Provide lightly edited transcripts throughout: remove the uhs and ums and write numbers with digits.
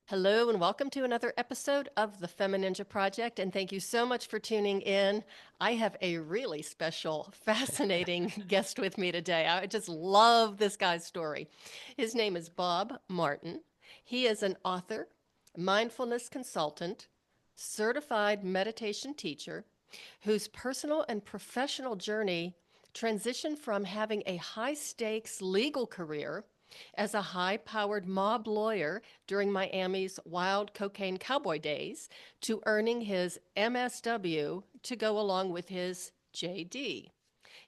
Hello and welcome to another episode of the FemiNinja Project, and thank you so much for tuning in. I have a really special, fascinating guest with me today. I just love this guy's story. His name is Bob Martin. He is an author, mindfulness consultant, certified meditation teacher whose personal and professional journey transitioned from having a high-stakes legal career as a high powered mob lawyer during Miami's wild cocaine cowboy days to earning his MSW to go along with his JD.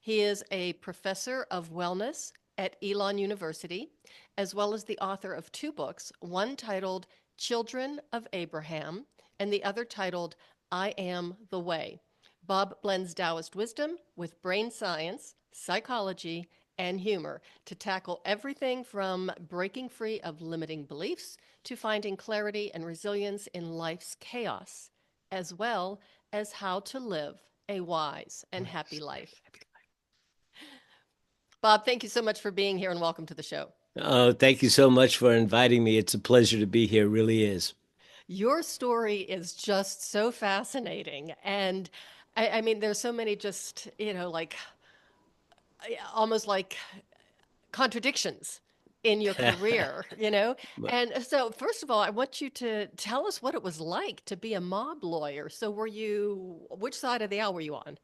He is a professor of wellness at Elon University, as well as the author of two books, one titled Children of Abraham and the other titled I Am the Way. Bob blends Taoist wisdom with brain science, psychology, and humor to tackle everything from breaking free of limiting beliefs to finding clarity and resilience in life's chaos, as well as how to live a wise and happy life. Bob, thank you so much for being here and welcome to the show. Oh, thank you so much for inviting me. It's a pleasure to be here, it really is. Your story is just so fascinating. And I mean, there's so many just, almost like contradictions in your career. And so, first of all, I want you to tell us what it was like to be a mob lawyer. So, which side of the aisle were you on?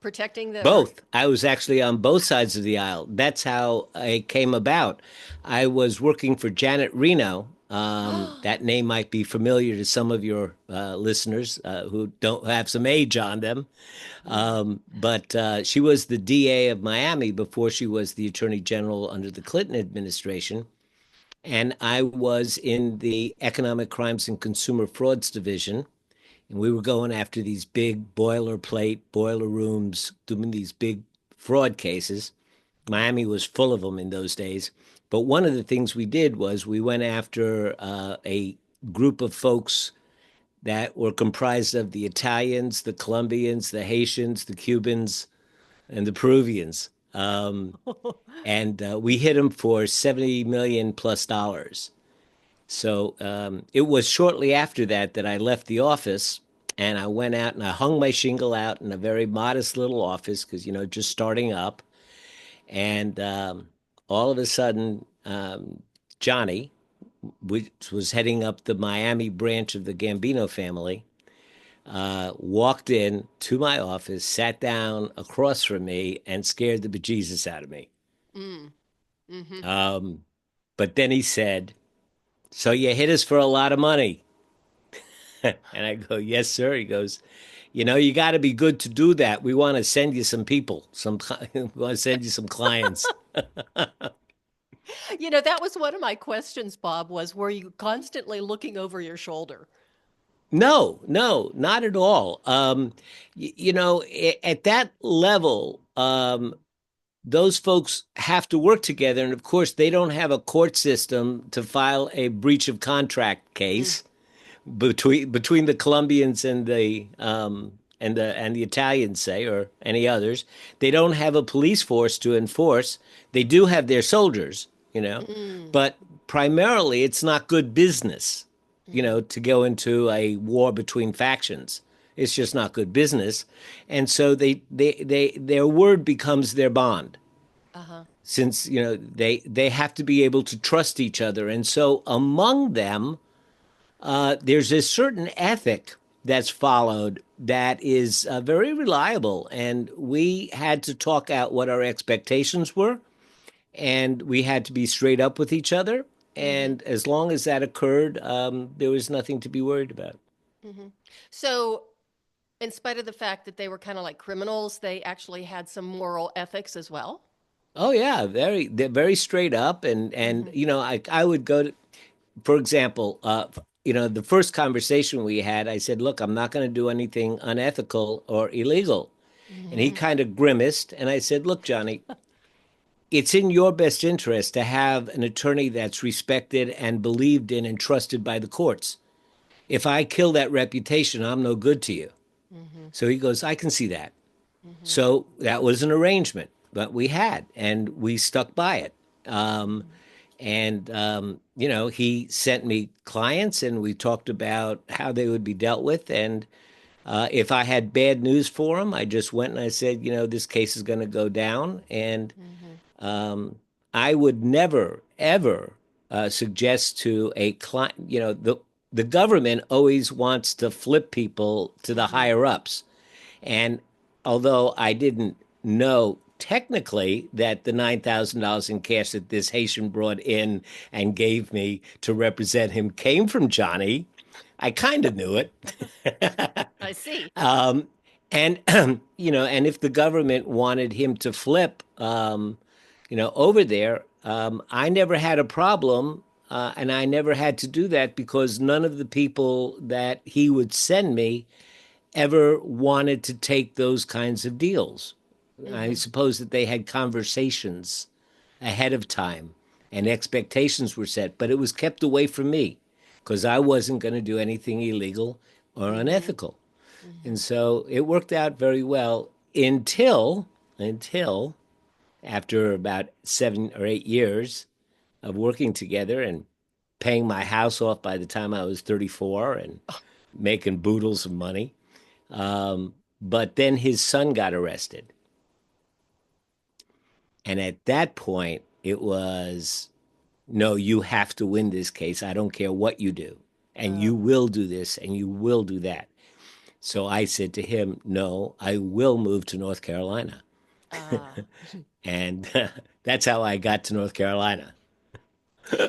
Protecting the, or, Both. I was actually on both sides of the aisle. That's how it came about. I was working for Janet Reno. That name might be familiar to some of your listeners who don't have some age on them. Mhm. But she was the DA of Miami before she was the Attorney General under the Clinton administration. And I was in the Economic Crimes and Consumer Frauds Division. And we were going after these big boilerplate, boiler rooms, doing these big fraud cases. Miami was full of them in those days. But one of the things we did was we went after a group of folks that were comprised of the Italians, the Colombians, the Haitians, the Cubans, and the Peruvians. And we hit them for 70 million plus dollars. So it was shortly after that that I left the office and I went out and I hung my shingle out in a very modest little office because, just starting up. And all of a sudden, Johnny, which was heading up the Miami branch of the Gambino family, walked in to my office, sat down across from me, and scared the bejesus out of me. mm, hmm But then he said, "So you hit us for a lot of money." And I go, "Yes, sir." He goes, "You got to be good to do that. We want to send you some people, we want to send you some clients." That was one of my questions, Bob, was were you constantly looking over your shoulder? No, no, not at all. At that level, those folks have to work together, and of course, they don't have a court system to file a breach of contract Mm, case between the Colombians and the Italians, say, or any others. They don't have a police force to enforce. They do have their soldiers, mm, but primarily it's not good business, hmm to go into a war between factions. It's just not good business, and so their word becomes their bond Uh-huh. since they have to be able to trust each other, and so among them there's a certain ethic that's followed that is very reliable. And we had to talk out what our expectations were, and we had to be straight up with each other. hmm And as long as that occurred, there was nothing to be worried about. hmm So, in spite of the fact that they were kind of like criminals, they actually had some moral ethics as well. Oh yeah, they're very straight up, and hmm I would go to, for example, the first conversation we had, I said, "Look, I'm not going to do anything unethical or illegal." And he hmm kind of grimaced. And I said, "Look, Johnny, it's in your best interest to have an attorney that's respected and believed in and trusted by the courts. If I kill that reputation, I'm no good to you." hmm So he goes, "I can see that." hmm So that was an arrangement that we had, and we stuck by it. hmm And, he sent me clients and we talked about how they would be dealt with. And if I had bad news for him, I just went and I said, this case is going to go down. And Mm-hmm. I would never, ever suggest to a client, the government always wants to flip people to the Mm-hmm. higher ups. And although I didn't know technically that the $9,000 in cash that this Haitian brought in and gave me to represent him came from Johnny, I kind of knew it. I see. And and if the government wanted him to flip, over there, I never had a problem, and I never had to do that because none of the people that he would send me ever wanted to take those kinds of deals. I Mm-hmm. suppose that they had conversations ahead of time and expectations were set, but it was kept away from me because I wasn't going to do anything illegal or Mm-hmm. unethical. Mm-hmm. And so it worked out very well until after about 7 or 8 years of working together and paying my house off by the time I was 34 and making boodles of money. But then his son got arrested. And at that point, it was no, you have to win this case. I don't care what you do. And you Oh. will do this and you will do that. So I said to him, no, I will move to North Carolina. Ah. And that's how I got to North Carolina.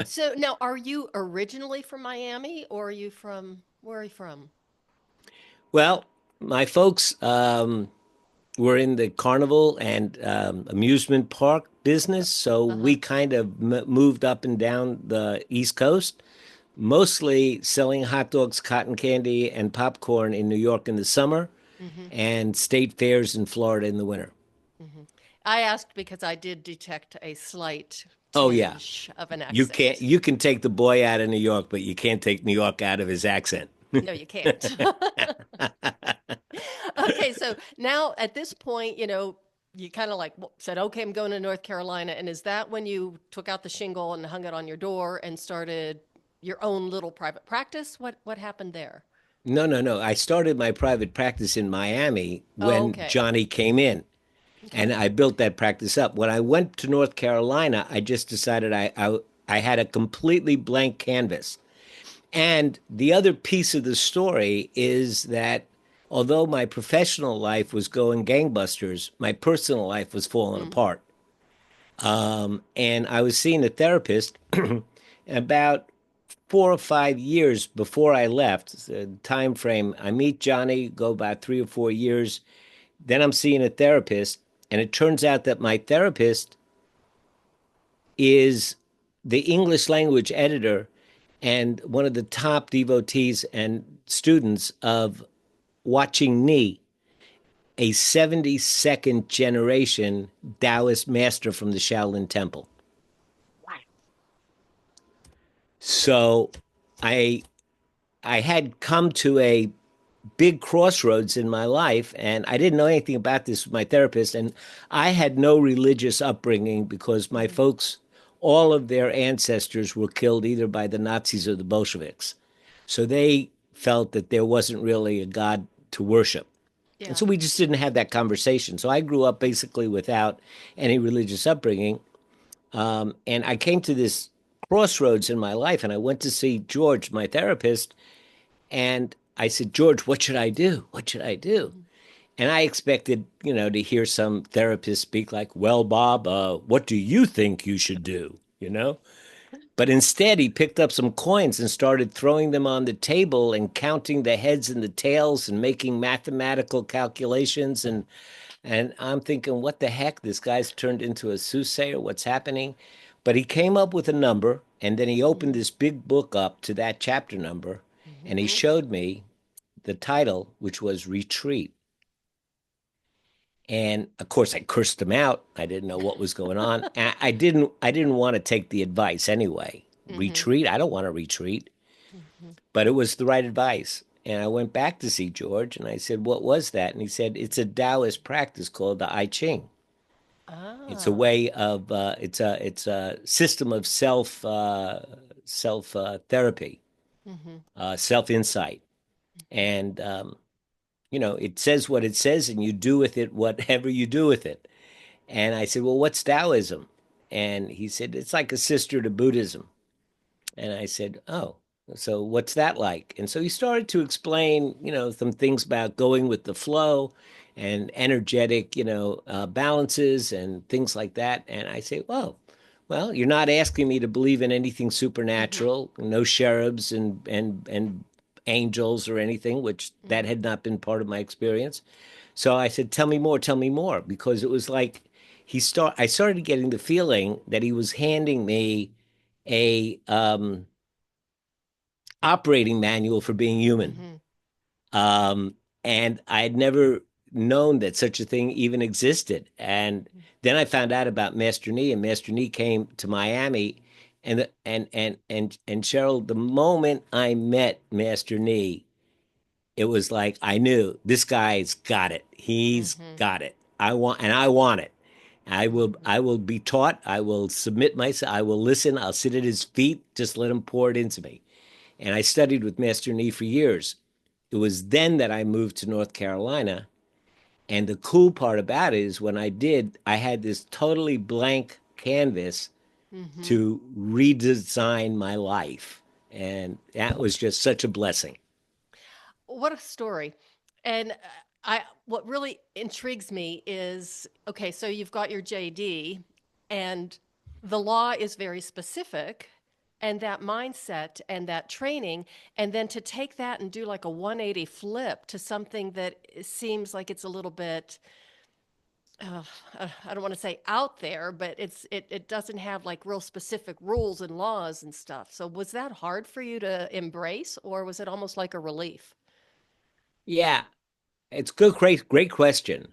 So now, are you originally from Miami, or are you from where are you from? Well, my folks were in the carnival and amusement park business. So Uh-huh. we kind of moved up and down the East Coast, mostly selling hot dogs, cotton candy, and popcorn in New York in the summer Mm-hmm. and state fairs in Florida in the winter. Mm-hmm. I asked because I did detect a slight Oh, yeah. tinge of an You can't, accent. you can take the boy out of New York, but you can't take New York out of his accent. No, you can't. Okay, so now at this point, you kind of like said, okay, I'm going to North Carolina. And is that when you took out the shingle and hung it on your door and started your own little private practice? What happened there? No, no, no. I started my private practice in Miami Oh, when okay. Johnny came in, Okay. and I built that practice up. When I went to North Carolina, I just decided I had a completely blank canvas. And the other piece of the story is that although my professional life was going gangbusters, my personal life was falling Mm, apart. And I was seeing a therapist about 4 or 5 years before I left. The time frame, I meet Johnny, go about 3 or 4 years. Then I'm seeing a therapist, and it turns out that my therapist is the English language editor and one of the top devotees and students of watching me, a 72nd generation Taoist master from the Shaolin Temple. So I I had come to a big crossroads in my life, and I didn't know anything about this with my therapist, and I had no religious upbringing because my mhm. folks, all of their ancestors were killed either by the Nazis or the Bolsheviks. So they felt that there wasn't really a God to worship. And Yeah. so we just didn't have that conversation. So I grew up basically without any religious upbringing. And I came to this crossroads in my life, and I went to see George, my therapist, and I said, George, what should I do? What should I do? Mhm. And I expected, to hear some therapist speak like, well, Bob, what do you think you should do? But instead, he picked up some coins and started throwing them on the table and counting the heads and the tails and making mathematical calculations. And I'm thinking, what the heck? This guy's turned into a soothsayer. What's happening? But he came up with a number, and then he opened Mhm. this big book up to that chapter number, and he Mhm. showed me the title, which was Retreat. And of course, I cursed him out. I didn't know what was going on. I didn't want to take the advice anyway. Mhm. Retreat? I don't want to retreat. Mhm. But it was the right advice. And I went back to see George and I said, what was that? And he said, it's a Taoist practice called the I Ching. It's a Ah. way of it's a system of self therapy, Hmm. self insight, and it says what it says, and you do with it whatever you do with it. And I said, well, what's Taoism? And he said, it's like a sister to Buddhism. And I said, oh, so what's that like? And so he started to explain, some things about going with the flow and energetic, balances and things like that. And I say, well, you're not asking me to believe in anything Hmm. supernatural, no cherubs and angels or anything, which that Hmm. had not been part of my experience. So I said, tell me more, because it was like I started getting the feeling that he was handing me a operating manual for being human. Hmm. Um, and I had never known that such a thing even existed. And then I found out about Master Nee, and Master Nee came to Miami. And Cheryl, the moment I met Master Nee, it was like I knew this guy's got it. He's Hmm. got it. I want it. Hmm. I will be taught. I will submit myself. I will listen. I'll sit at his feet. Just let him pour it into me. And I studied with Master Nee for years. It was then that I moved to North Carolina. And the cool part about it is when I did, I had this totally blank canvas Hmm. to redesign my life. And that was just such a blessing. What a story. And I what really intrigues me is okay, so you've got your JD and the law is very specific and that mindset and that training and then to take that and do like a 180 flip to something that seems like it's a little bit uh, I don't want to say out there, but it doesn't have like real specific rules and laws and stuff. So was that hard for you to embrace or was it almost like a relief? Yeah, it's good, great question.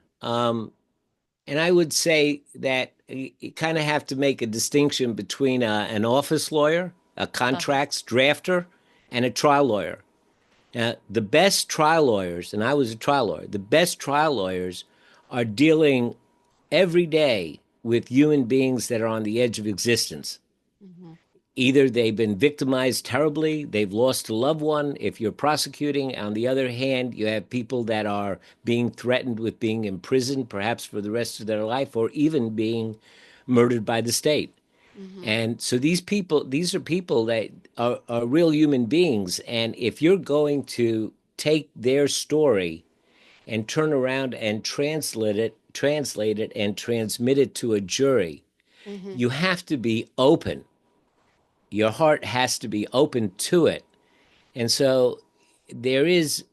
And I would say that you kind of have to make a distinction between an office lawyer, a Uh-huh. contracts drafter, and a trial lawyer. Now, the best trial lawyers, and I was a trial lawyer, the best trial lawyers are dealing every day with human beings that are on the edge of existence. Mm-hmm. Either they've been victimized terribly, they've lost a loved one. If you're prosecuting, on the other hand, you have people that are being threatened with being imprisoned, perhaps for the rest of their life, or even being murdered by the state. Mm-hmm. And so these are people that are real human beings. And if you're going to take their story and turn around and translate it and transmit it to a jury, Mm-hmm. you have to be open. Your heart has to be open to it. And so there is,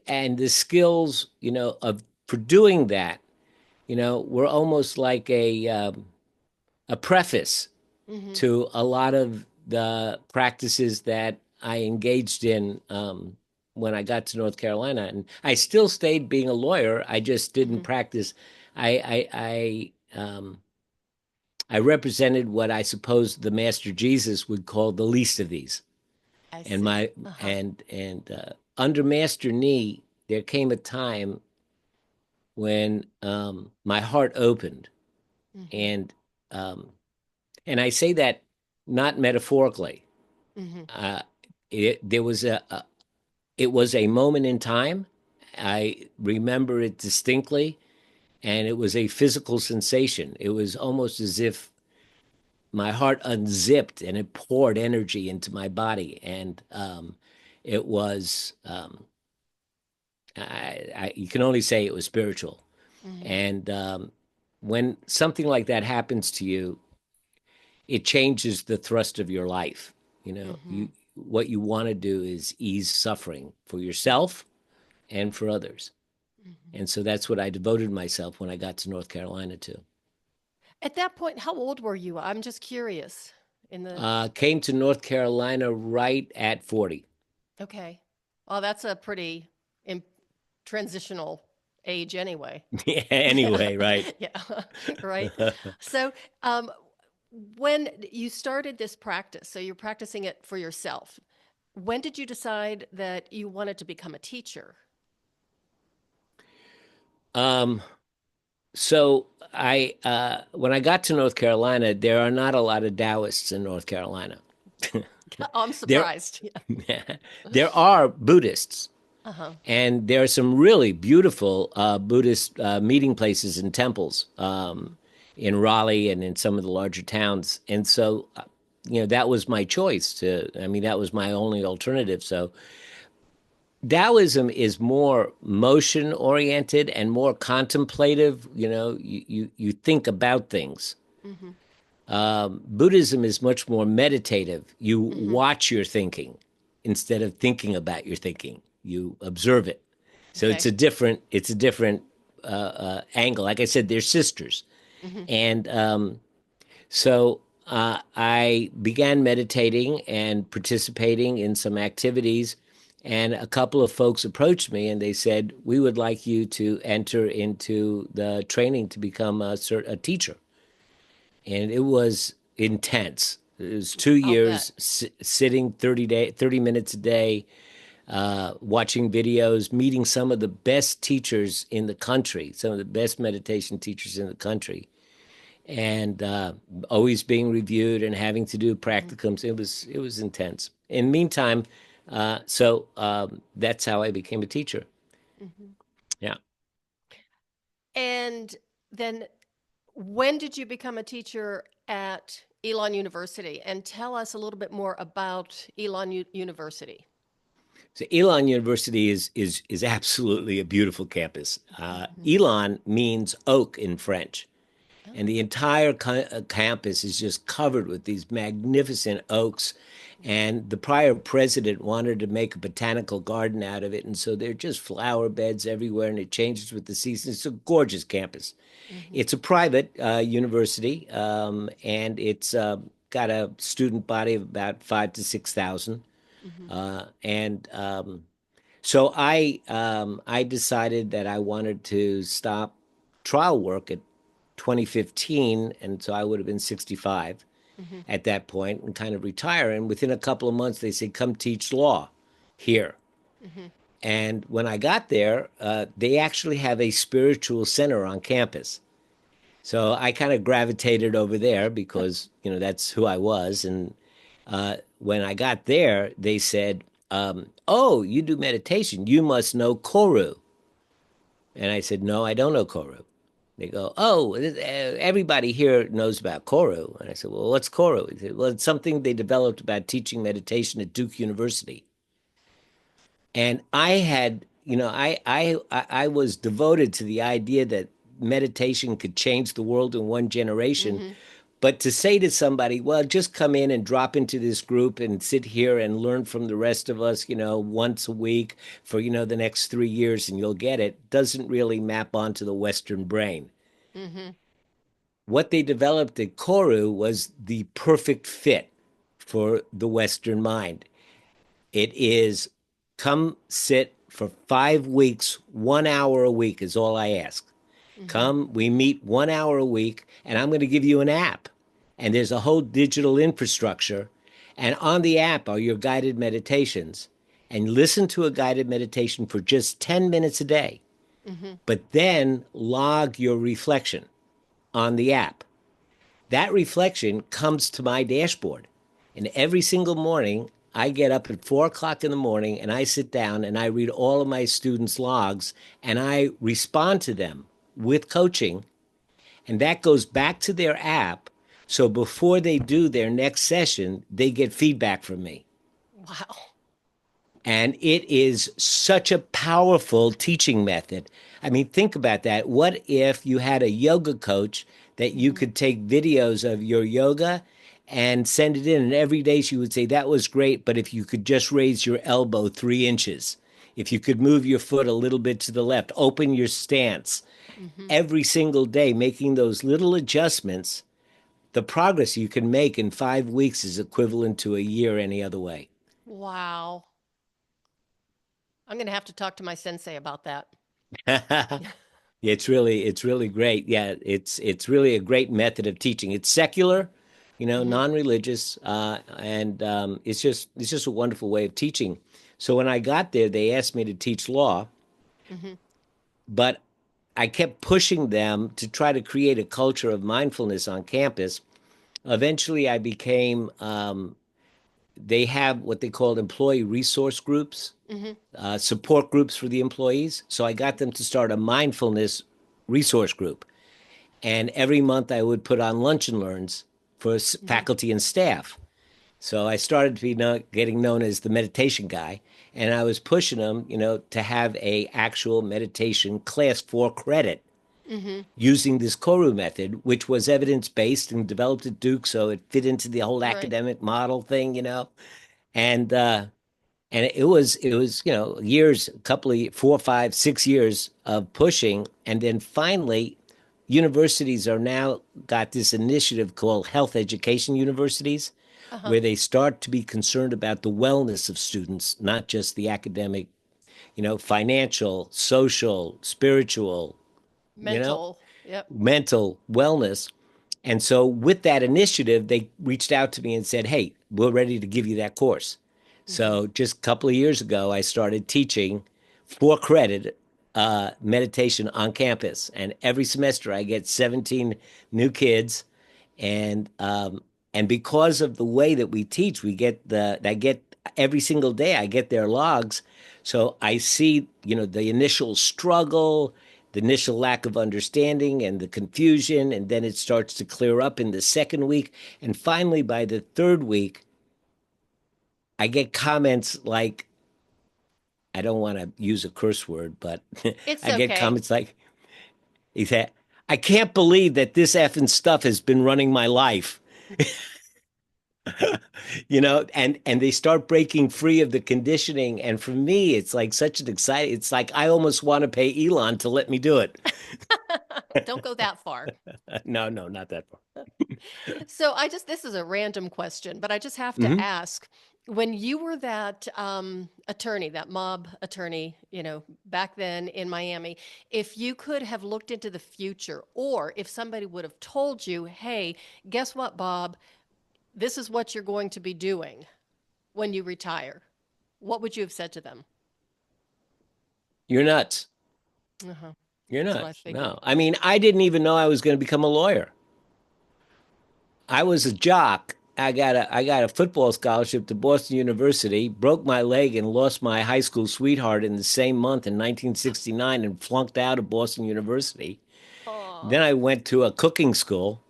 and the skills, of for doing that, we're almost like a preface Mm-hmm. to a lot of the practices that I engaged in when I got to North Carolina. And I still stayed being a lawyer. I just didn't Mm-hmm. practice. I represented what I suppose the Master Jesus would call the least of these. I And see. my Uh-huh. and under Master Nee, there came a time when my heart opened, Mm-hmm. and um, and I say that not metaphorically. Mm-hmm. Uh, there was it was a moment in time. I remember it distinctly, and it was a physical sensation. It was almost as if my heart unzipped and it poured energy into my body, and it was you can only say it was spiritual. Mm-hmm. And when something like that happens to you, it changes the thrust of your life. Mm-hmm. You what you want to do is ease suffering for yourself and for others. Mm-hmm. And so that's what I devoted myself when I got to North Carolina to. At that point, how old were you? I'm just curious. In the Came to North Carolina right at 40. okay. Well, that's a pretty im transitional age anyway. Yeah, Yeah. anyway, right. Yeah. Right. So, um, when you started this practice, so you're practicing it for yourself, when did you decide that you wanted to become a teacher? um, So when I got to North Carolina, there are not a lot of Taoists in North Carolina. I'm There, surprised. Yeah. there are Buddhists, Uh-huh. and there are some really beautiful Buddhist meeting places and temples in Raleigh and in some of the larger towns. And so, that was my choice I mean, that was my only alternative. So Taoism is more motion oriented and more contemplative. You think about things. Mm-hmm. Buddhism is much more meditative. You Mm-hmm. watch your thinking instead of thinking about your thinking. You observe it. So Okay. it's a different angle. Like I said, they're sisters, Mm-hmm. and so I began meditating and participating in some activities. And a couple of folks approached me and they said, "We would like you to enter into the training to become a teacher." And it was intense. It was two I'll bet. years sitting 30 minutes a day, watching videos, meeting some of the best teachers in the country, some of the best meditation teachers in the country, and always being reviewed and having to do Mm-hmm. practicums. It was intense. In the meantime, that's how I became a teacher. Mm-hmm. Yeah. And then when did you become a teacher at Elon University? And tell us a little bit more about Elon University. So Elon University is absolutely a beautiful campus. Mhm. Elon means oak in French. And Oh. the entire campus is just covered with these magnificent oaks. And the prior president wanted to make a botanical garden out of it. And so there are just flower beds everywhere, and it changes with the seasons. It's a gorgeous campus. Mm-hmm. It's a private university, and it's got a student body of about 5 to 6 thousand. Mm-hmm. And so I decided that I wanted to stop trial work at 2015, and so I would have been 65 Mm-hmm. at that point and kind of retire. And within a couple of months, they said, "Come teach law here." Mm-hmm. And when I got there, they actually have a spiritual center on campus. So I kind of gravitated over there because that's who I was. And when I got there, they said, "Oh, you do meditation. You must know Koru." And I said, "No, I don't know Koru." They go, "Oh, everybody here knows about Koru." And I said, "Well, what's Koru?" He said, "Well, it's something they developed about teaching meditation at Duke University." And I had, I was devoted to the idea that meditation could change the world in one generation. Mm-hmm. But to say to somebody, "Well, just come in and drop into this group and sit here and learn from the rest of us, once a week for, the next 3 years and you'll get it," doesn't really map onto the Western brain. Mm-hmm. What they developed at Koru was the perfect fit for the Western mind. It is come sit for 5 weeks, 1 hour a week is all I ask. Mm-hmm. Come, we meet 1 hour a week, and I'm going to give you an app. And there's a whole digital infrastructure. And on the app are your guided meditations. And listen to a guided meditation for just 10 minutes a day. Mm-hmm. But then log your reflection on the app. That reflection comes to my dashboard. And every single morning, I get up at 4 o'clock in the morning and I sit down and I read all of my students' logs and I respond to them with coaching. And that goes back to their app. So before they do their next session, they get feedback from me. Wow. And it is such a powerful teaching method. I mean, think about that. What if you had a yoga coach that you Mm-hmm. could take videos of your yoga and send it in? And every day she would say, "That was great, but if you could just raise your elbow 3 inches, if you could move your foot a little bit to the left, open your stance." Mm-hmm. Every single day, making those little adjustments, the progress you can make in 5 weeks is equivalent to a year any other way. Wow. I'm going to have to talk to my sensei about that. It's really great. Yeah, it's really a great method of teaching. It's secular, Mm-hmm. non-religious, and it's just a wonderful way of teaching. So when I got there, they asked me to teach law, Mm-hmm. but I kept pushing them to try to create a culture of mindfulness on campus. Eventually, I became, they have what they called employee resource groups, Hmm. support groups for the employees. So I got them to start a mindfulness resource group. And every month I would put on lunch and learns for Hmm. faculty and staff. So I started to be getting known as the meditation guy, and I was pushing them, to have a actual meditation class for credit Hmm. using this Koru method, which was evidence based and developed at Duke, so it fit into the whole Right. academic model thing. And it was years, a couple of 4, 5, 6 years of pushing, and then finally universities are now got this initiative called health education universities, Uh-huh. where they start to be concerned about the wellness of students, not just the academic, financial, social, spiritual, you know Mental. Yep. mental wellness. And so, with that initiative, they reached out to me and said, "Hey, we're ready to give you that course." Hmm. So, just a couple of years ago, I started teaching for credit meditation on campus. And every semester, I get 17 new kids. And because of the way that we teach, I get every single day, I get their logs. So I see, the initial struggle, the initial lack of understanding and the confusion, and then it starts to clear up in the second week. And finally, by the third week, I get comments like, I don't want to use a curse word, but It's I get okay. comments like, he said, "I can't believe that this effing stuff has been running my life." And they start breaking free of the conditioning. And for me, it's like such an exciting, it's like I almost want to pay Elon to let me do it. Don't go that far. No, no, not that far. So this is a random question, but I just have to Hmm. ask, when you were that attorney, that mob attorney, back then in Miami, if you could have looked into the future, or if somebody would have told you, hey, guess what, Bob, this is what you're going to be doing when you retire, what would you have said to them? You're nuts. Uh-huh. You're That's what I nuts. figured. No, I mean, I didn't even know I was going to become a lawyer. I was a jock. I got a football scholarship to Boston University, broke my leg and lost my high school sweetheart in the same month in 1969 and flunked out of Boston University. Then Oh, I went to a cooking school,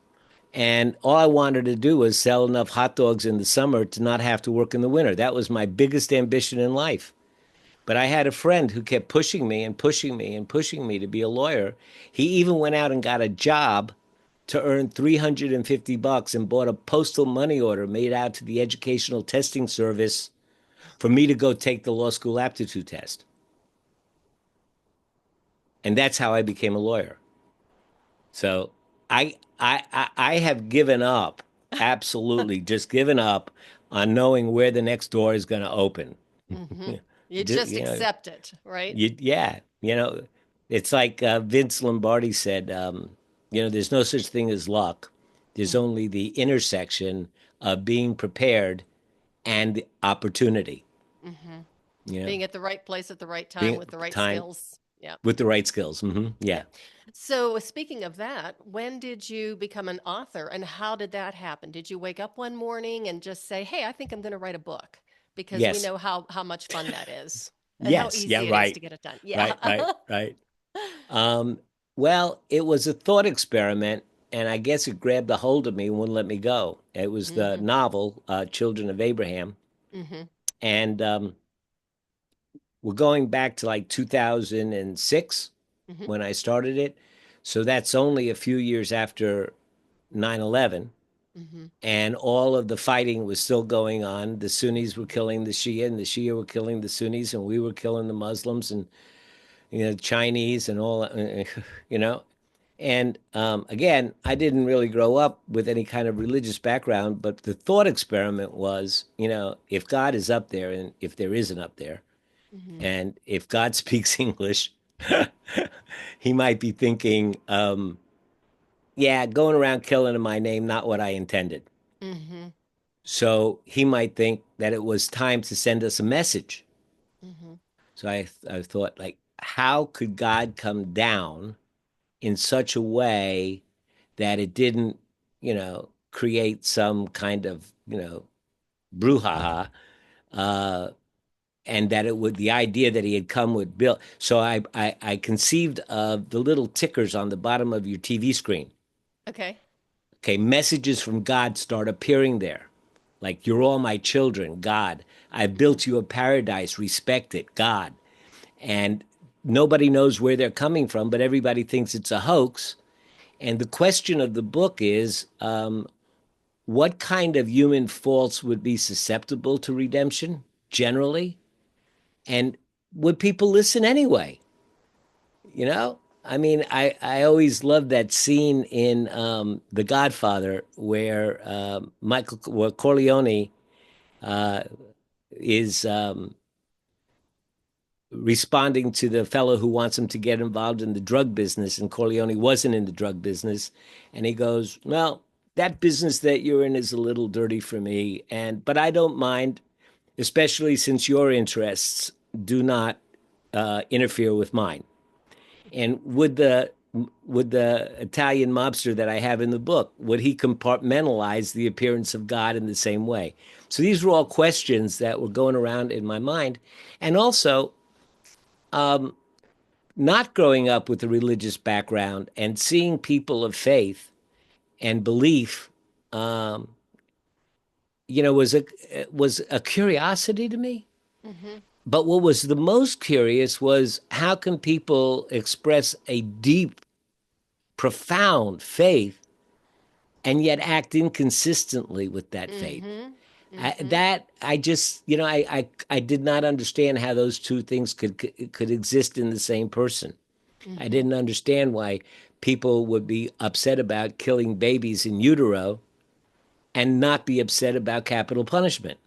and all I wanted to do was sell enough hot dogs in the summer to not have to work in the winter. That was my biggest ambition in life. But I had a friend who kept pushing me and pushing me and pushing me to be a lawyer. He even went out and got a job to earn $350 and bought a postal money order made out to the Educational Testing Service for me to go take the law school aptitude test. And that's how I became a lawyer. So I have given up, absolutely just given up on knowing where the next door is going to open. mm-hmm. You D- just You know, accept it, right? yeah, it's like Vince Lombardi said, there's no such thing as luck. There's Mm-hmm. only the intersection of being prepared and opportunity. Mm-hmm. You know, Being at the right place at the right time being with the right time skills. Yeah. with the right skills. Yeah. Yeah. So, speaking of that, when did you become an author and how did that happen? Did you wake up one morning and just say, "Hey, I think I'm going to write a book"? Because we Yes. know how much fun that is and how Yes. Yeah. easy it is Right. to get it done. Yeah. Right. Right. Right. Um, well, it was a thought experiment, and I guess it grabbed a hold of me and wouldn't let me go. It was the Mm-hmm. novel Children of Abraham, Mm-hmm. and we're going back to like 2006 Mm-hmm. when I started it. So that's only a few years after 9/11, Mm-hmm. and all of the fighting was still going on. The Sunnis were killing the Shia, and the Shia were killing the Sunnis, and we were killing the Muslims and Chinese and all, you know. And again, I didn't really grow up with any kind of religious background, but the thought experiment was, if God is up there and if there isn't up there, Mm-hmm. and if God speaks English, he might be thinking, yeah, going around killing in my name, not what I intended. Mm-hmm. So he might think that it was time to send us a message. Mm-hmm. So I thought, like, how could God come down in such a way that it didn't, create some kind of, brouhaha, uh, and that it would the idea that he had come with Bill. So I conceived of the little tickers on the bottom of your TV screen. Okay. Okay, messages from God start appearing there. Like, you're all my children, God. I built you a paradise, respect it, God. And nobody knows where they're coming from, but everybody thinks it's a hoax. And the question of the book is, what kind of human faults would be susceptible to redemption generally? And would people listen anyway? You know? I mean, I always loved that scene in The Godfather where where Corleone uh, is responding to the fellow who wants him to get involved in the drug business, and Corleone wasn't in the drug business, and he goes, "Well, that business that you're in is a little dirty for me, and but I don't mind, especially since your interests do not interfere with mine." And would the Italian mobster that I have in the book, would he compartmentalize the appearance of God in the same way? So these were all questions that were going around in my mind. And also, not growing up with a religious background and seeing people of faith and belief, was a curiosity to me. Mm-hmm. But what was the most curious was, how can people express a deep, profound faith and yet act inconsistently with that faith? Mm-hmm. I, Mm-hmm. that I just, I did not understand how those two things could exist in the same person. I Mm-hmm. didn't understand why people would be upset about killing babies in utero and not be upset about capital punishment.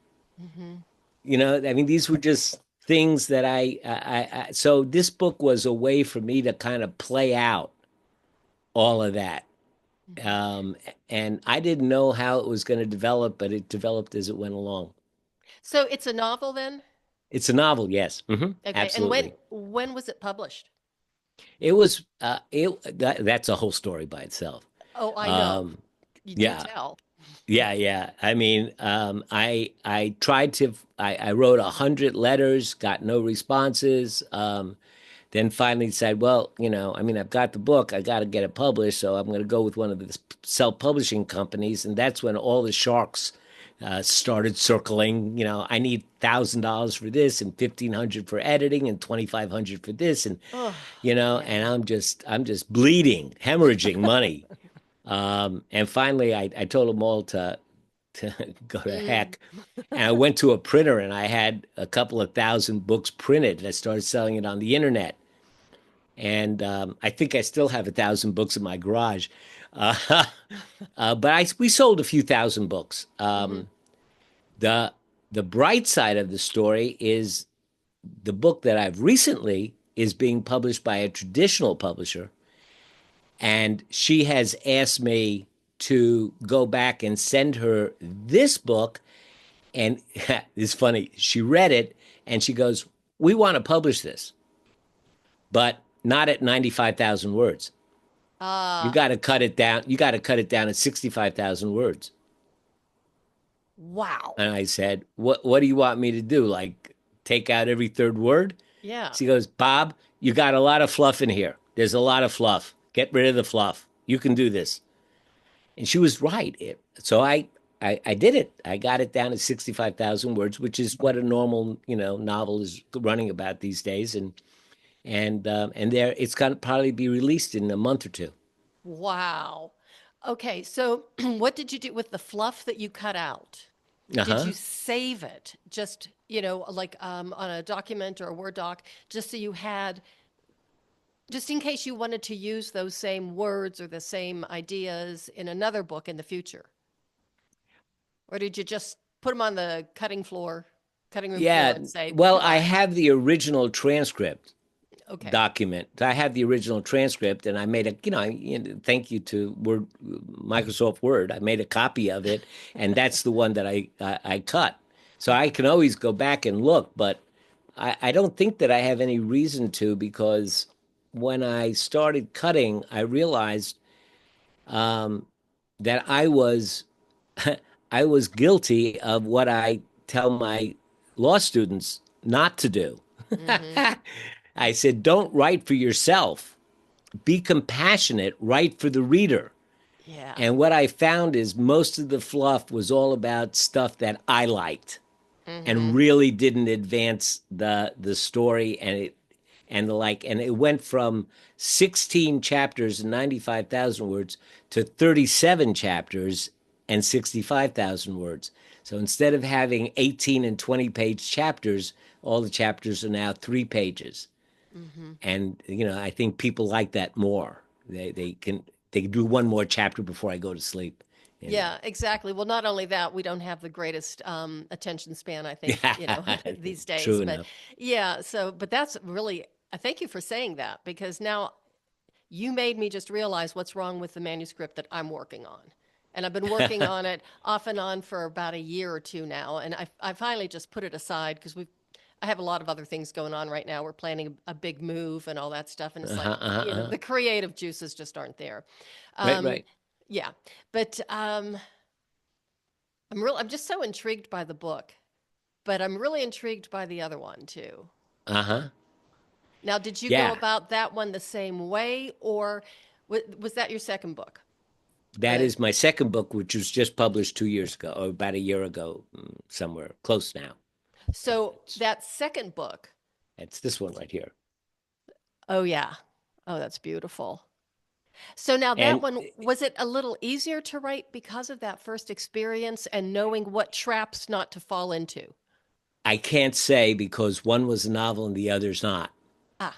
Mm-hmm. I mean, these were just things that so this book was a way for me to kind of play out all of that. Mm-hmm. Um, and I didn't know how it was going to develop, but it developed as it went along. So it's a novel then? It's a novel, yes. Okay. And when Absolutely. when was it published? That's a whole story by itself. Oh, I know. Um, You do yeah, tell. yeah. I mean, I tried to. I wrote 100 letters, got no responses. Then finally said, well, I mean, I've got the book, I got to get it published, so I'm going to go with one of the self-publishing companies, and that's when all the sharks started circling. I need $1,000 for this, and 1,500 for editing, and 2,500 for this, and Oh, and yeah. I'm just bleeding, hemorrhaging money. And finally, I told them all to go to Mm. heck. And I went to a printer and I had a couple of thousand books printed. And I started selling it on the internet. And I think I still have 1,000 books in my garage. Uh, but we sold a few thousand books. Mm-hmm. The the bright side of the story is the book that I've recently is being published by a traditional publisher, and she has asked me to go back and send her this book. And it's funny. She read it and she goes, "We want to publish this, but not at 95,000 words. You Uh, got to cut it down. You got to cut it down at 65,000 words." wow. And I said, What do you want me to do? Like, take out every third word?" Yeah. She goes, "Bob, you got a lot of fluff in here. There's a lot of fluff. Get rid of the fluff. You can do this." And she was right. So I did it. I got it down to 65,000 words, which is what a normal, novel is running about these days. And there, it's going to probably be released in a month or two. Wow. Okay, so what did you do with the fluff that you cut out? Did you Uh-huh. save it just, like on a document or a Word doc, just so you had, just in case you wanted to use those same words or the same ideas in another book in the future? Or did you just put them on the cutting room floor Yeah. and say Well, I goodbye? have the original transcript Okay. document. I have the original transcript, and I made thank you to Microsoft Word. I made a copy of it, and that's the one that I cut. So I Okay. can always go back and look, but I don't think that I have any reason to, because when I started cutting, I realized that I was I was guilty of what I tell my law students not to do. Mm-hmm. I said, don't write for yourself. Be compassionate, write for the reader. Yeah. And what I found is most of the fluff was all about stuff that I liked Mm-hmm. and really didn't advance the story and it went from 16 chapters and 95,000 words to 37 chapters and 65,000 words. So instead of having 18 and 20 page chapters, all the chapters are now 3 pages. Mm-hmm. And I think people like that more. They can do one more chapter before I go to sleep. Yeah, exactly. Well, not only that, we don't have the greatest attention span, I think, Yeah, these days. true But enough. yeah, but that's really, thank you for saying that because now you made me just realize what's wrong with the manuscript that I'm working on. And I've been working on it off and on for about a year or two now. And I finally just put it aside because I have a lot of other things going on right now. We're planning a big move and all that stuff. And it's like, Uh-huh, uh-huh, uh-huh. the creative juices just aren't there. Right, Um, right. yeah. But I'm just so intrigued by the book, but I'm really intrigued by the other one too. Uh-huh. Now, did you go Yeah. about that one the same way, or was that your second book? That The is my second book, which was just published 2 years ago, or about a year ago, somewhere close now. so It's, that second book. it's this one right here. Oh yeah. Oh, that's beautiful. So now that And one, was it a little easier to write because of that first experience and knowing what traps not to fall into? I can't say because one was a novel and the other's not. Ah,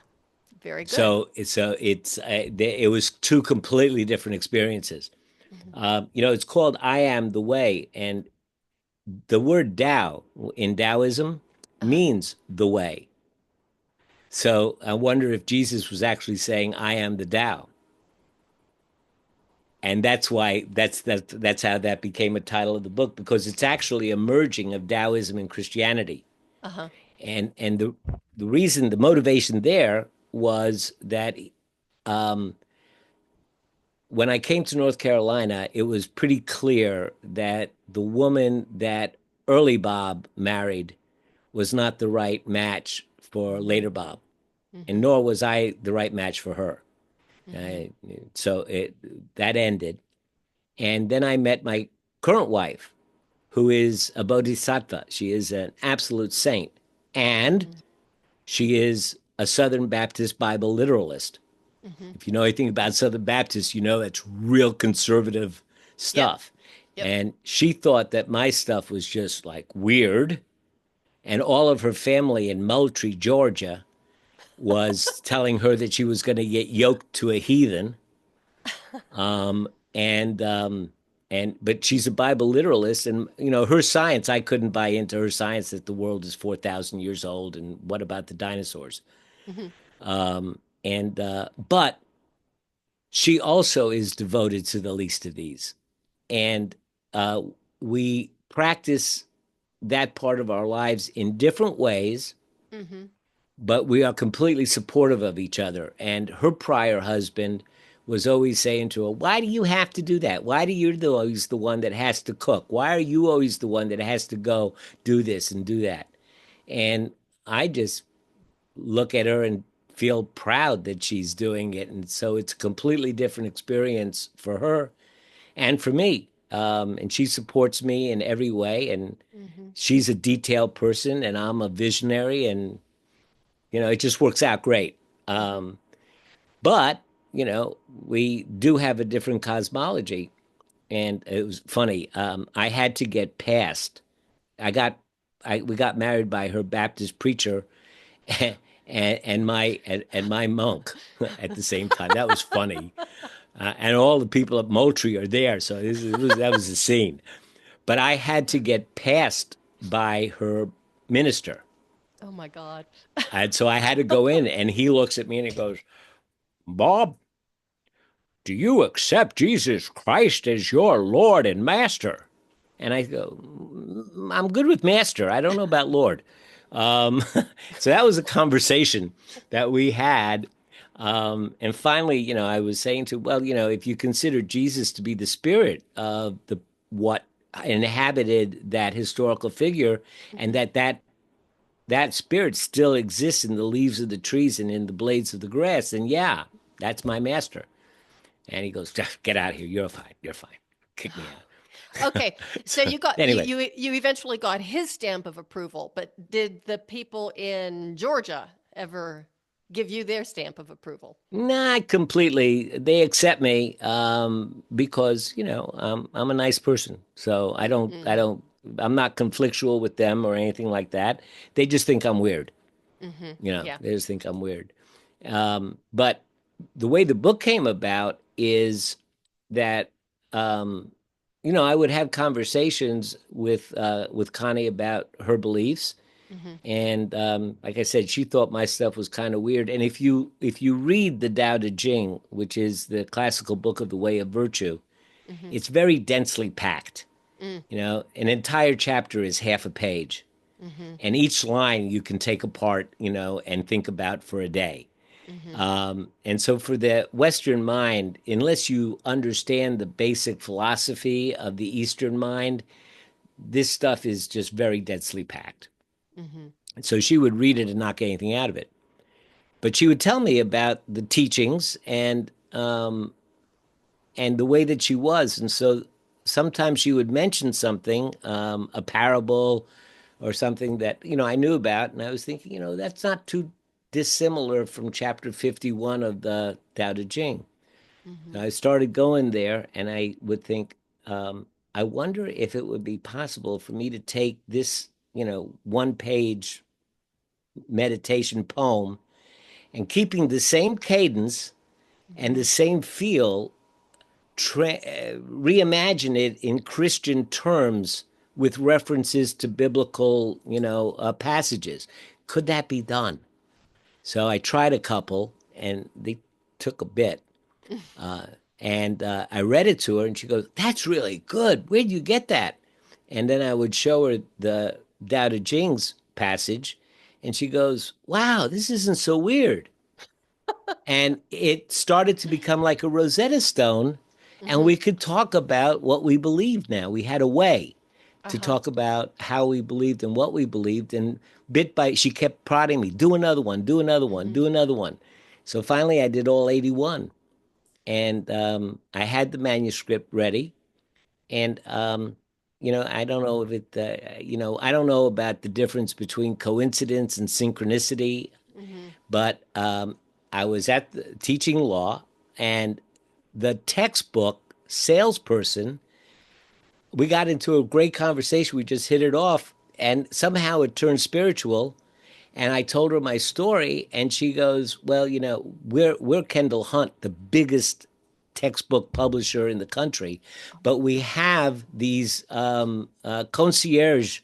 very good. It was two completely different experiences. Hmm. It's called I Am the Way, and the word Tao in Taoism Uh-huh. means the way. So I wonder if Jesus was actually saying, I am the Tao. And that's why that's how that became a title of the book, because it's actually a merging of Taoism and Christianity. Uh-huh. And the reason, the motivation there was that when I came to North Carolina, it was pretty clear that the woman that early Bob married was not the right match for Mm-hmm. later Bob, and Mm-hmm. nor was I the right match for her. Mm-hmm. I, so that ended, and then I met my current wife, who is a bodhisattva. She is an absolute saint, and Mm-hmm. she is a Southern Baptist Bible literalist. Mm-hmm. If you know anything about Southern Baptists, you know that's real conservative Yep. stuff. Yep. And she thought that my stuff was just like weird. And all of her family in Moultrie, Georgia, was telling her that she was going to get yoked to a heathen. And but she's a Bible literalist, and her science, I couldn't buy into her science that the world is 4,000 years old, and what about the dinosaurs? Mm-hmm. And but she also is devoted to the least of these, and uh, we practice that part of our lives in different ways, Mm-hmm. but we are completely supportive of each other. And her prior husband was always saying to her, "Why do you have to do that? Why do you always the one that has to cook? Why are you always the one that has to go do this and do that?" And I just look at her and feel proud that she's doing it. And so it's a completely different experience for her and for me. And she supports me in every way. And Mm-hmm. she's a detailed person, and I'm a visionary. And, it just works out great. Mm-hmm. But, we do have a different cosmology. And it was funny. I had to get past. I got, we got married by her Baptist preacher, and my monk at the same time. That was funny, and all the people at Moultrie are there, so that was a scene. But I had to get passed by her minister, Oh my God. and so I had to go in, and he looks at me and he goes, "Bob, do you accept Jesus Christ as your Lord and Master?" And I go, "I'm good with Master. I don't know about Lord." Um, so that was a conversation that we had. And finally, I was saying to, well, if you consider Jesus to be the spirit of the what inhabited that historical figure, and Mhm. that spirit still exists in the leaves of the trees and in the blades of the grass, then yeah, that's my master. And he goes, get out of here. You're fine. You're fine. Kick me out. Okay, so So you got anyway, you eventually got his stamp of approval, but did the people in Georgia ever give you their stamp of approval? not completely. They accept me because I'm a nice person, so Mm-hmm. I'm not conflictual with them or anything like that. They just think I'm weird. Mm-hmm. Yeah. They just think I'm weird. But the way the book came about is that um, I would have conversations with Connie about her beliefs, Mm-hmm. and like I said, she thought my stuff was kind of weird. And if you read the Tao Te Ching, which is the classical book of the way of virtue, Mm-hmm. it's very densely packed. Mm, An entire chapter is half a page, mm-hmm. and each line you can take apart, and think about for a day. Mm-hmm. And so for the Western mind, unless you understand the basic philosophy of the Eastern mind, this stuff is just very densely packed. Mm-hmm. And so she would read it and not get anything out of it. But she would tell me about the teachings and the way that she was. And so sometimes she would mention something, a parable or something that, I knew about. And I was thinking, that's not too dissimilar from chapter 51 of the Tao Te Ching. Mm-hmm. And I started going there and I would think, I wonder if it would be possible for me to take this, one page meditation poem and keeping the same cadence and Mm-hmm. the same feel, reimagine it in Christian terms with references to biblical, passages. Could that be done? So I tried a couple, and they took a bit. And I read it to her, and she goes, "That's really good. Where'd you get that?" And then I would show her the Tao Te Ching's passage, and she goes, "Wow, this isn't so weird." And it started to become like a Rosetta Stone, and Mm-hmm. we could talk about what we believed now. We had a way to Uh-huh. talk about how we believed and what we believed. And bit by, she kept prodding me, do another one, do another one, Mm-hmm. do another one. So finally, I did all 81. And I had the manuscript ready. And, I don't know if I don't know about the difference between coincidence and synchronicity. Mm-hmm. But I was teaching law, and the textbook salesperson, we got into a great conversation. We just hit it off, and somehow it turned spiritual. And I told her my story, and she goes, "Well, we're Kendall Hunt, the biggest textbook publisher in the country, but we have these concierge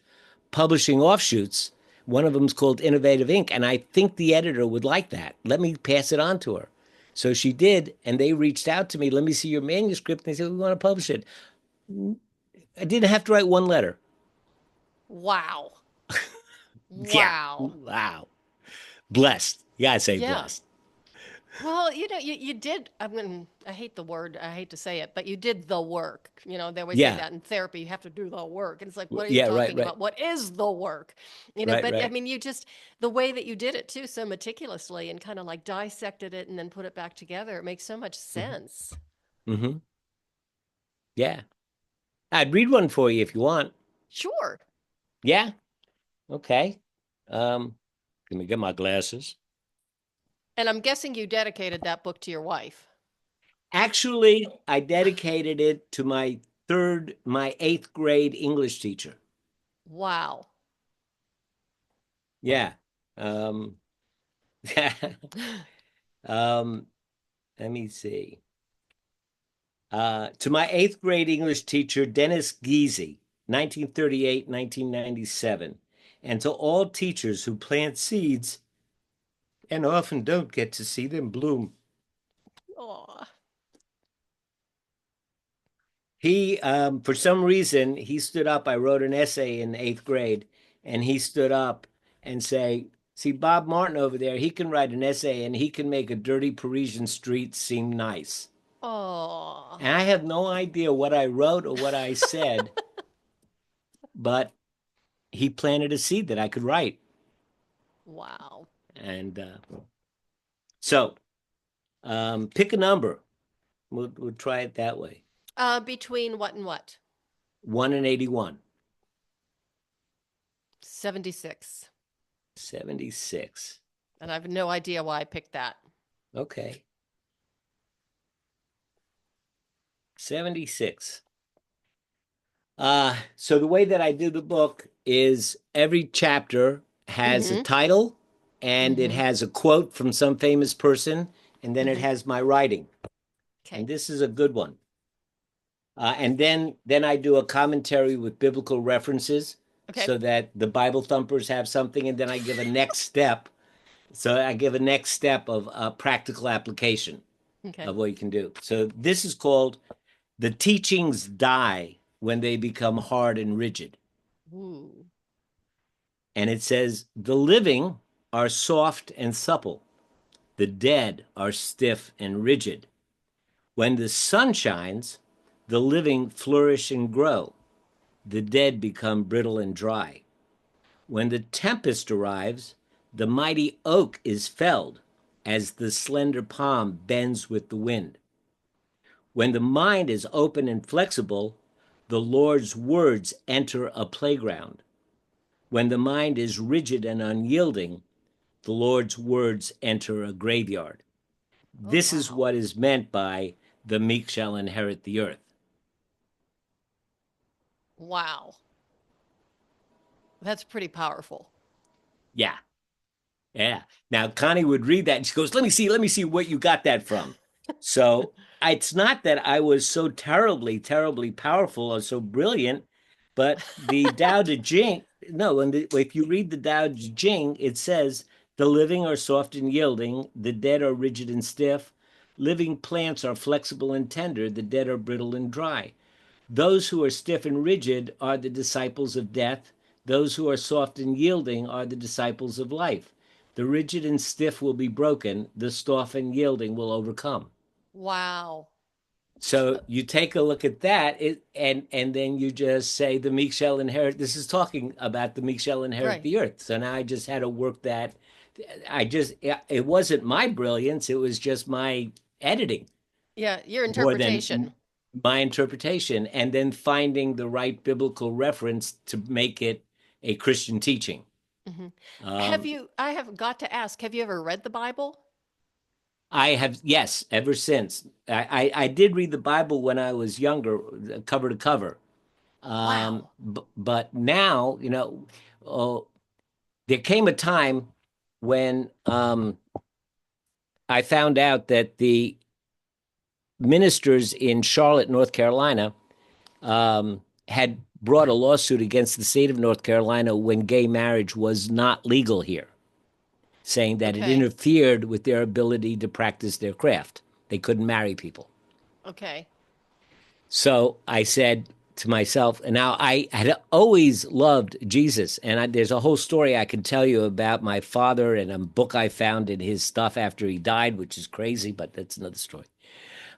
publishing offshoots. One of them's called Innovative Ink, and I think the editor would like that. Let me pass it on to her." So she did, and they reached out to me. Let me see your manuscript. And they said, "We want to publish it." I didn't have to write one letter. Wow. Yeah. Wow. Wow. Blessed. You gotta say Yeah. blessed. Well, you did, I hate the word, I hate to say it, but you did the work. They always say Yeah. that in therapy, you have to do the work. And it's like, what are you Yeah. Right. talking Right. about? What is the work? Right. But I Right. mean, the way that you did it too, so meticulously and kind of like dissected it and then put it back together, it makes so much Mm-hmm. sense. Mm-hmm. Yeah. I'd read one for you if you want. Sure. Yeah. Okay. Um, Let me get my glasses. And I'm guessing you dedicated that book to your wife. Actually, I dedicated it to my eighth grade English teacher. Wow. Yeah. Um, um, Let me see. To my eighth grade English teacher, Dennis Giese, 1938, 1997. And to all teachers who plant seeds and often don't get to see them bloom. Oh. For some reason, he stood up. I wrote an essay in eighth grade, and he stood up and say, See, Bob Martin over there, he can write an essay and he can make a dirty Parisian street seem nice. Oh, And I have no idea what I wrote or what I said, but he planted a seed that I could write. wow. And so pick a number. We'll try it that way. Between what and what? 1 and 81. 76. 76. And I have no idea why I picked that. Okay. 76. So the way that I do the book is every chapter has a Mm-hmm. title and it Mm-hmm. has a quote from some famous person, and then it Mm-hmm. has my writing. And Okay. this is a good one. And then I do a commentary with biblical references Okay. so that the Bible thumpers have something, and then I give a next step. So I give a next step of practical application Okay. of what you can do. So this is called "The Teachings Die When They Become Hard and Rigid." Ooh. And it says, "The living are soft and supple, the dead are stiff and rigid. When the sun shines, the living flourish and grow, the dead become brittle and dry. When the tempest arrives, the mighty oak is felled as the slender palm bends with the wind. When the mind is open and flexible, the Lord's words enter a playground. When the mind is rigid and unyielding, the Lord's words enter a graveyard." Oh, This is wow. what is meant by "the meek shall inherit the earth." Wow. That's pretty powerful. Yeah. Yeah. Now Connie would read that and she goes, let me see what you got that from. So it's not that I was so terribly, terribly powerful or so brilliant, but the Tao Te Ching, no, if you read the Tao Te Ching, it says the living are soft and yielding, the dead are rigid and stiff, living plants are flexible and tender, the dead are brittle and dry. Those who are stiff and rigid are the disciples of death. Those who are soft and yielding are the disciples of life. The rigid and stiff will be broken. The soft and yielding will overcome. Wow. So you take a look at that, and then you just say, "The meek shall inherit." This is talking about the meek shall inherit Right. the earth. So now I just had to work that. It wasn't my brilliance. It was just my editing Yeah, your more than interpretation. my interpretation, and then finding the right biblical reference to make it a Christian teaching. Hmm. Um, I have got to ask, have you ever read the Bible? I have, yes, ever since. I did read the Bible when I was younger, cover to cover. Wow. But now, there came a time when I found out that the ministers in Charlotte, North Carolina, had brought a lawsuit against the state of North Carolina when gay marriage was not legal here, saying that it Okay. interfered with their ability to practice their craft. They couldn't marry people. Okay. So I said to myself, and now I had always loved Jesus. And there's a whole story I can tell you about my father and a book I found in his stuff after he died, which is crazy, but that's another story.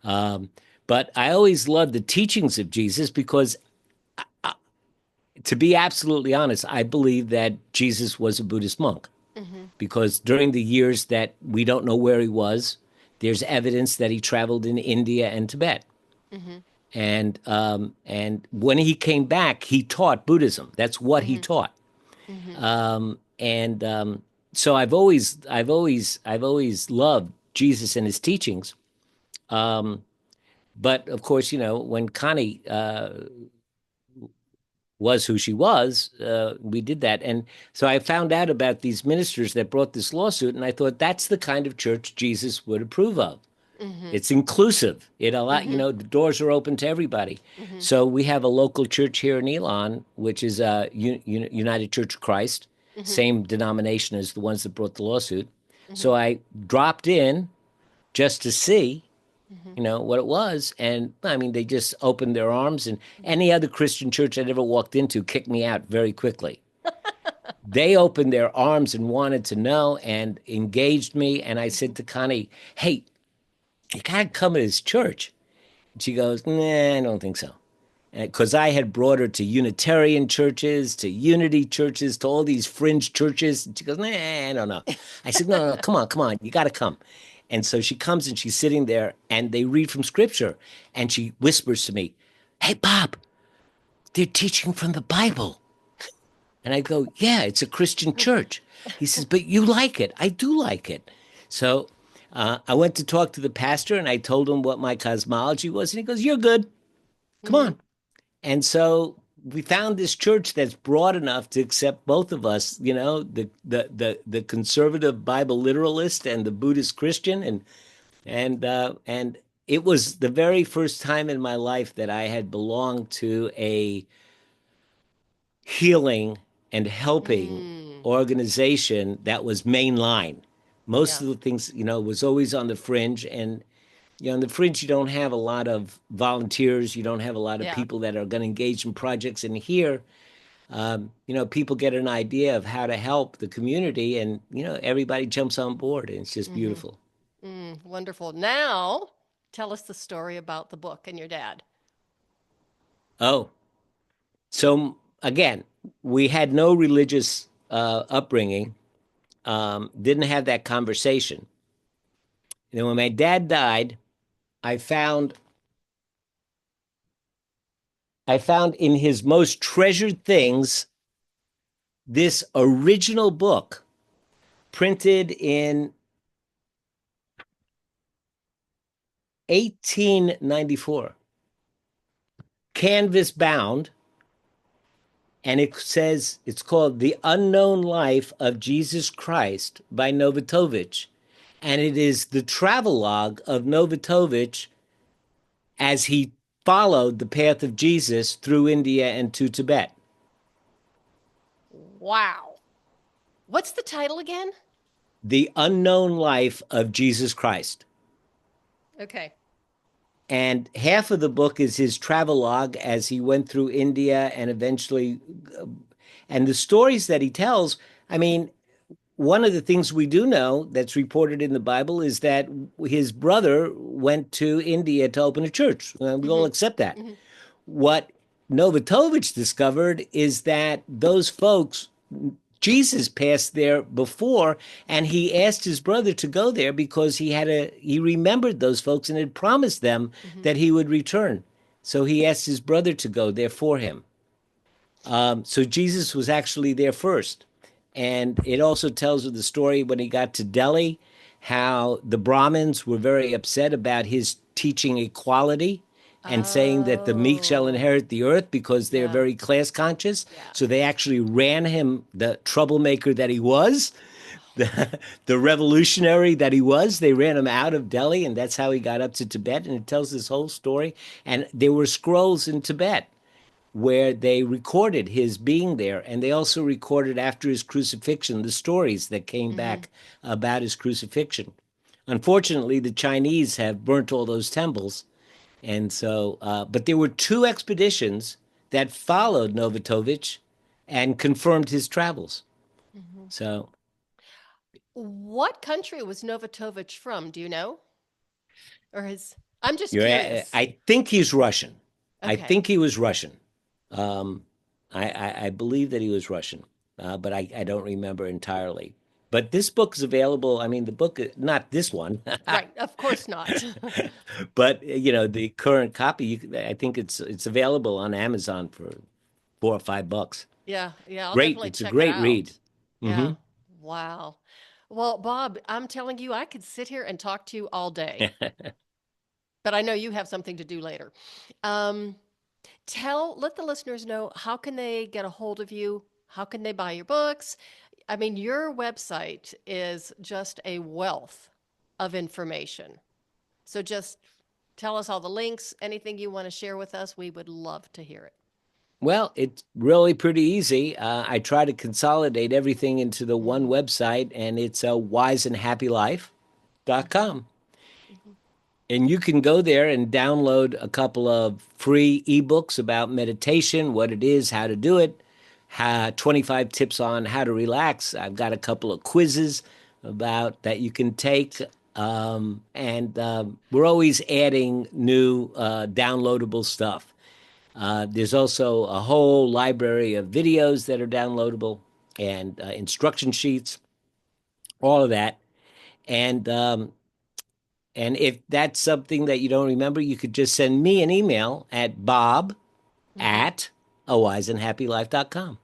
Um, but I always loved the teachings of Jesus because, to be absolutely honest, I believe that Jesus was a Buddhist monk Hmm. because during the years that we don't know where he was, there's evidence that he traveled in India and Tibet. Hmm. And when he came back, he taught Buddhism. That's what he Hmm. taught. Hmm. And so I've always loved Jesus and his teachings. But of course, when Connie was who she was, we did that. And so I found out about these ministers that brought this lawsuit, and I thought that's the kind of church Jesus would approve of. Hmm. It's inclusive. Hmm. The doors are open to everybody. Hmm. So we have a local church here in Elon, which is United Church of Christ, Hmm. same denomination as the ones that brought the lawsuit. Hmm. So I dropped in just to see, Hmm. what it was. And I mean, they just opened their arms, and any other Christian church I'd ever walked into kicked me out very quickly. they opened their arms and wanted to know and engaged me. And I said to Connie, hey, you gotta come to his church. And she goes, nah, I don't think so. Because I had brought her to Unitarian churches, to Unity churches, to all these fringe churches. And she goes, nah, I don't know. I said, no, no, come on, you got to come. And so she comes and she's sitting there and they read from scripture. And she whispers to me, hey, Bob, they're teaching from the Bible. And I go, yeah, it's a Christian church. He says, but you like it. I do like it. So I went to talk to the pastor and I told him what my cosmology was. And he goes, you're good. Come Mhm. on. And so we found this church that's broad enough to accept both of us, the conservative Bible literalist and the Buddhist Christian, and it was the very first time in my life that I had belonged to a healing and helping Mm. organization that was mainline. Most Yeah. of the things, was always on the fringe, and on the fringe, you don't have a lot of volunteers. You don't have a lot of Yeah. people that are going to engage in projects. And here, people get an idea of how to help the community, and everybody jumps on board, and it's just Hmm. beautiful. Wonderful. Now, tell us the story about the book and your dad. Oh, so again, we had no religious upbringing. Didn't have that conversation. And then when my dad died, I found I found in his most treasured things this original book printed in 1894, canvas bound, and it's called The Unknown Life of Jesus Christ by Novatovich. And it is the travelogue of Novatovich as he followed the path of Jesus through India and to Tibet. Wow. What's the title again? The Unknown Life of Jesus Christ. Okay. And half of the book is his travelogue as he went through India and eventually, and the stories that he tells. I mean, one of the things we do know that's reported in the Bible is that his brother went to India to open a church. We all Hmm. accept that. Hmm. What Novatovich discovered is that those folks, Jesus passed there before, and he asked his brother to go there because he remembered those folks and had promised them Hmm. that he would return. So he asked his brother to go there for him. So Jesus was actually there first. And it also tells of the story when he got to Delhi, how the Brahmins were very upset about his teaching equality and saying that the meek shall Oh, inherit the earth because they're yeah. very class conscious. Yeah. So they actually ran him, the troublemaker that he was, the revolutionary that he was. They ran him out of Delhi, and that's how he got up to Tibet. And it tells this whole story. And there were scrolls in Tibet where they recorded his being there, and they also recorded after his crucifixion the stories that came Hmm. back about his crucifixion. Unfortunately, the Chinese have burnt all those temples, and so, but there were two expeditions that followed Novatovich and confirmed his travels. Hmm. So What country was Novatovich from? Do you know? Or his? I'm just you're, curious. I think he's Russian. I Okay. think he was Russian. Um, I believe that he was Russian, but I don't remember entirely. But this book is available. I mean, the book, not this one, Right. Of course not. but the current copy. I think it's available on Amazon for $4 or $5. Yeah. Yeah. I'll Great, definitely it's a check it great read. out. Hmm. Yeah. Wow. Well, Bob, I'm telling you, I could sit here and talk to you all day, but I know you have something to do later. Um, let the listeners know, how can they get a hold of you? How can they buy your books? I mean, your website is just a wealth of information. So just tell us all the links, anything you want to share with us. We would love to hear it. Well, it's really pretty easy. I try to consolidate everything into the one Hmm. website, and it's Hmm. wiseandhappylife.com. Hmm. And you can go there and download a couple of free ebooks about meditation, what it is, how to do it, 25 tips on how to relax. I've got a couple of quizzes about that you can take. And we're always adding new downloadable stuff. There's also a whole library of videos that are downloadable and instruction sheets, all of that. And if that's something that you don't remember, you could just send me an email at bob Hmm. at awiseandhappylife.com.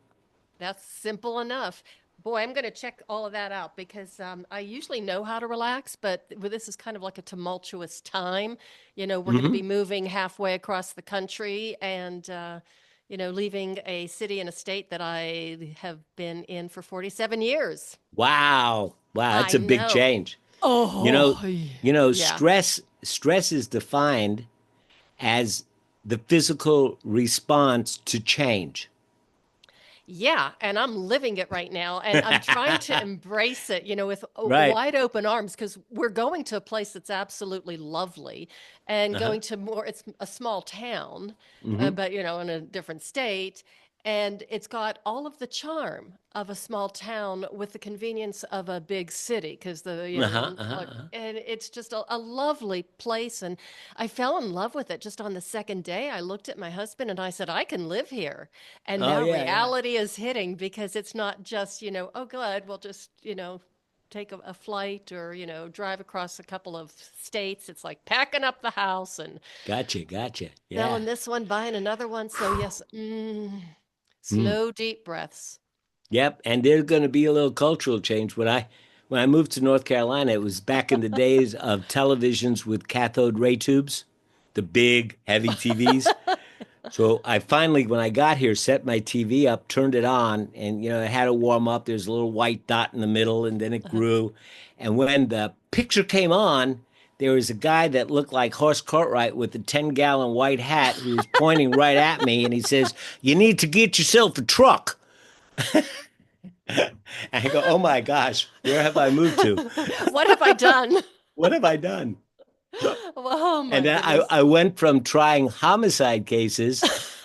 That's simple enough. Boy, I'm going to check all of that out because I usually know how to relax, but this is kind of like a tumultuous time. We're going to Hmm. be moving halfway across the country and, leaving a city and a state that I have been in for 47 years. Wow. Wow, that's I a big know. change. You know, Oh, yeah. stress is defined as the physical response to change. Yeah, and I'm living it right now, and I'm trying to embrace it, with Right. wide open arms because we're going to a place that's absolutely lovely and Uh-huh. going to it's a small town, Hmm. but, in a different state. And it's got all of the charm of a small town with the convenience of a big city because Uh-huh. Uh-huh. Uh-huh. and it's just a lovely place. And I fell in love with it just on the second day. I looked at my husband and I said, I can live here. And Oh now yeah, yeah. reality is hitting because it's not just, oh, good, we'll just, take a flight or, drive across a couple of states. It's like packing up the house and Gotcha, gotcha. Yeah. selling this one, buying another one. So, yes, Mm. slow, deep breaths. Yep. And there's going to be a little cultural change. When I moved to North Carolina, it was back in the days of televisions with cathode ray tubes, the big, heavy TVs. So I finally, when I got here, set my TV up, turned it on, and it had to warm up. There's a little white dot in the middle, and then it grew. And when the picture came on, there was a guy that looked like Horst Cartwright with a 10-gallon white hat who was pointing right at me, and he says, "You need to get yourself a truck." And I go, "Oh my gosh, where have I moved to? What have I done? What have I done?" Oh, And my then I, goodness. I went from trying homicide cases.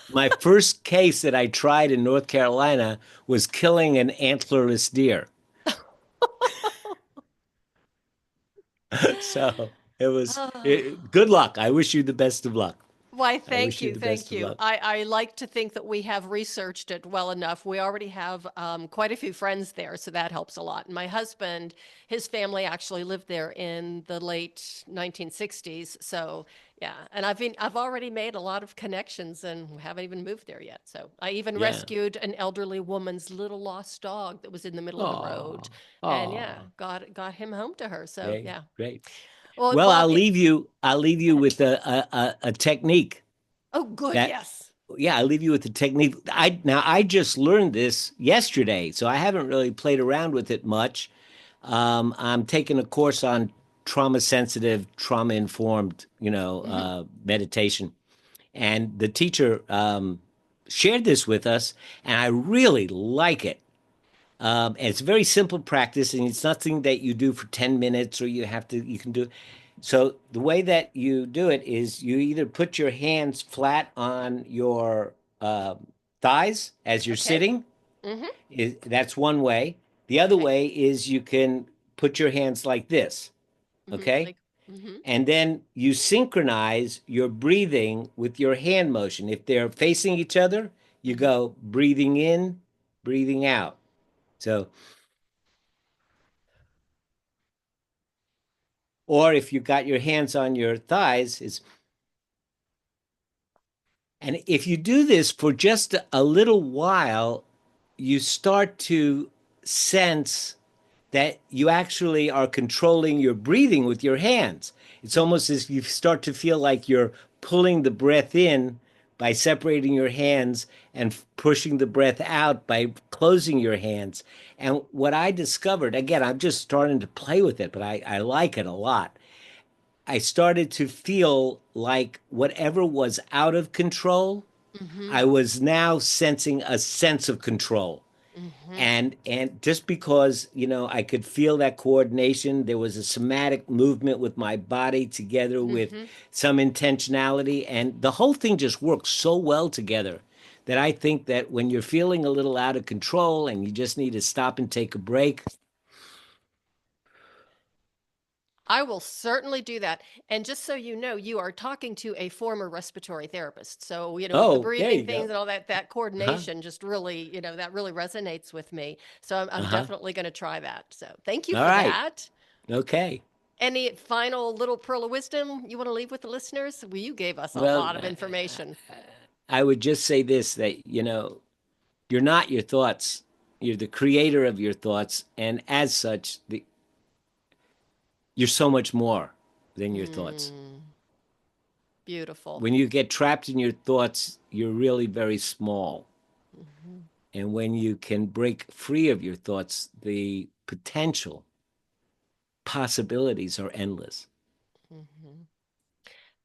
My first case that I tried in North Carolina was killing an antlerless deer. So good luck. I wish you the best of luck. Why, I thank wish you you. the Thank best of you. luck. I like to think that we have researched it well enough. We already have quite a few friends there, so that helps a lot. And my husband, his family actually lived there in the late 1960s. So, yeah. And I've already made a lot of connections and haven't even moved there yet. So, I even Yeah. rescued an elderly woman's little lost dog that was in the middle of the road. Oh, And yeah, oh, got him home to her. So, great, yeah. great. Well, Well, Bob, I'll leave you with a technique oh, good. that Yes. yeah, I'll leave you with the technique. I just learned this yesterday, so I haven't really played around with it much. I'm taking a course on trauma sensitive, trauma informed, Hmm. meditation, and the teacher shared this with us, and I really like it. And it's a very simple practice, and it's nothing that you do for 10 minutes or you can do. So the way that you do it is you either put your hands flat on your thighs as you're Okay. sitting. Hmm. That's one way. The other Okay. way is you can put your hands like this, okay? Like, hmm. And then you synchronize your breathing with your hand motion. If they're facing each other, you Hmm. go breathing in, breathing out. So or if you got your hands on your thighs, it's and if you do this for just a little while, you start to sense that you actually are controlling your breathing with your hands. It's Hmm. almost as if you start to feel like you're pulling the breath in by separating your hands and pushing the breath out by closing your hands. And what I discovered, again, I'm just starting to play with it, but I like it a lot. I started to feel like whatever was out of control, Hmm. I was now sensing a sense of control. Hmm. And just because, I could feel that coordination, there was a somatic movement with my body together with Hmm. some intentionality, and the whole thing just worked so well together that I think that when you're feeling a little out of control and you just need to stop and take a break. I will certainly do that. And just so you know, you are talking to a former respiratory therapist. So, with the Oh, there breathing you things go. and all that Uh-huh. coordination just really, that really resonates with me. So I'm Uh-huh. definitely going to try that. So thank you All for right. that. Okay. Any final little pearl of wisdom you want to leave with the listeners? Well, you gave us a Well, lot of information. I would just say this, that, you're not your thoughts. You're the creator of your thoughts. And as such, you're so much more than your thoughts. Mm, beautiful. When you get trapped in your thoughts, you're really very small. Hmm. And when you can break free of your thoughts, the potential possibilities are endless. Hmm.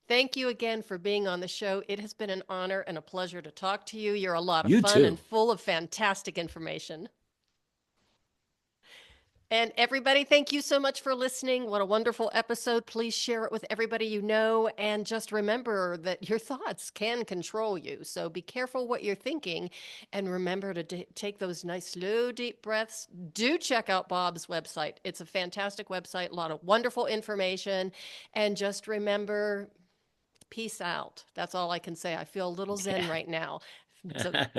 Thank you again for being on the show. It has been an honor and a pleasure to talk to you. You're a lot of You fun and too. full of fantastic information. And everybody, thank you so much for listening. What a wonderful episode. Please share it with everybody you know. And just remember that your thoughts can control you. So be careful what you're thinking. And remember to take those nice, slow, deep breaths. Do check out Bob's website. It's a fantastic website, a lot of wonderful information. And just remember, peace out. That's all I can say. I feel a little zen right now.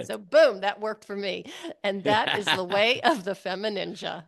So boom, that worked for me. And that is the way of the FemiNinja.